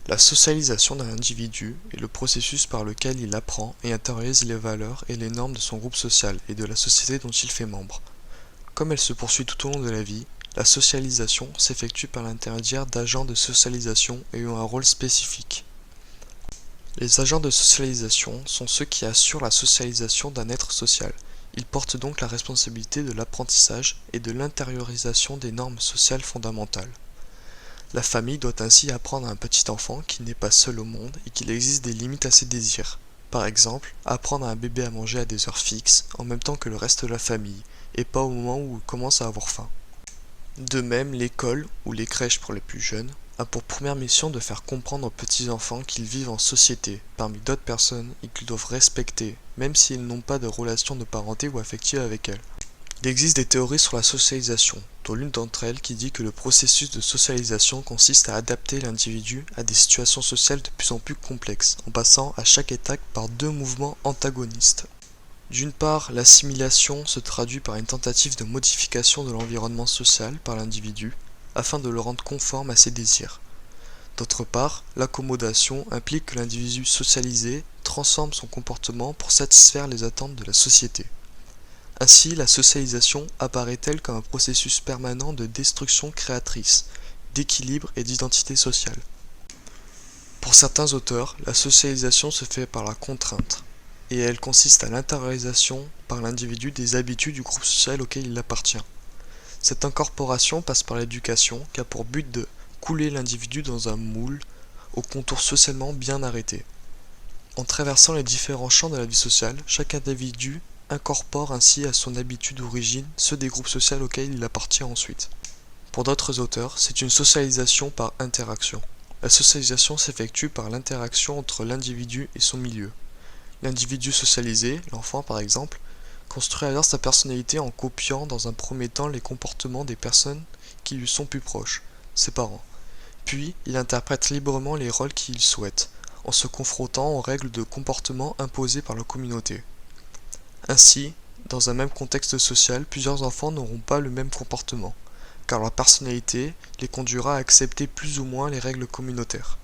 La socialisation d'un individu est le processus par lequel il apprend et intériorise les valeurs et les normes de son groupe social et de la société dont il fait membre. Comme elle se poursuit tout au long de la vie, la socialisation s'effectue par l'intermédiaire d'agents de socialisation ayant un rôle spécifique. Les agents de socialisation sont ceux qui assurent la socialisation d'un être social. Ils portent donc la responsabilité de l'apprentissage et de l'intériorisation des normes sociales fondamentales. La famille doit ainsi apprendre à un petit enfant qu'il n'est pas seul au monde et qu'il existe des limites à ses désirs. Par exemple, apprendre à un bébé à manger à des heures fixes en même temps que le reste de la famille, et pas au moment où il commence à avoir faim. De même, l'école, ou les crèches pour les plus jeunes, a pour première mission de faire comprendre aux petits enfants qu'ils vivent en société, parmi d'autres personnes, et qu'ils doivent respecter, même s'ils n'ont pas de relation de parenté ou affective avec elles. Il existe des théories sur la socialisation, dont l'une d'entre elles qui dit que le processus de socialisation consiste à adapter l'individu à des situations sociales de plus en plus complexes, en passant à chaque étape par deux mouvements antagonistes. D'une part, l'assimilation se traduit par une tentative de modification de l'environnement social par l'individu, afin de le rendre conforme à ses désirs. D'autre part, l'accommodation implique que l'individu socialisé transforme son comportement pour satisfaire les attentes de la société. Ainsi, la socialisation apparaît-elle comme un processus permanent de destruction créatrice, d'équilibre et d'identité sociale. Pour certains auteurs, la socialisation se fait par la contrainte, et elle consiste à l'intériorisation par l'individu des habitudes du groupe social auquel il appartient. Cette incorporation passe par l'éducation qui a pour but de couler l'individu dans un moule aux contours socialement bien arrêtés. En traversant les différents champs de la vie sociale, chaque individu incorpore ainsi à son habitude d'origine ceux des groupes sociaux auxquels il appartient ensuite. Pour d'autres auteurs, c'est une socialisation par interaction. La socialisation s'effectue par l'interaction entre l'individu et son milieu. L'individu socialisé, l'enfant par exemple, construit alors sa personnalité en copiant dans un premier temps les comportements des personnes qui lui sont plus proches, ses parents. Puis, il interprète librement les rôles qu'il souhaite, en se confrontant aux règles de comportement imposées par la communauté. Ainsi, dans un même contexte social, plusieurs enfants n'auront pas le même comportement, car leur personnalité les conduira à accepter plus ou moins les règles communautaires.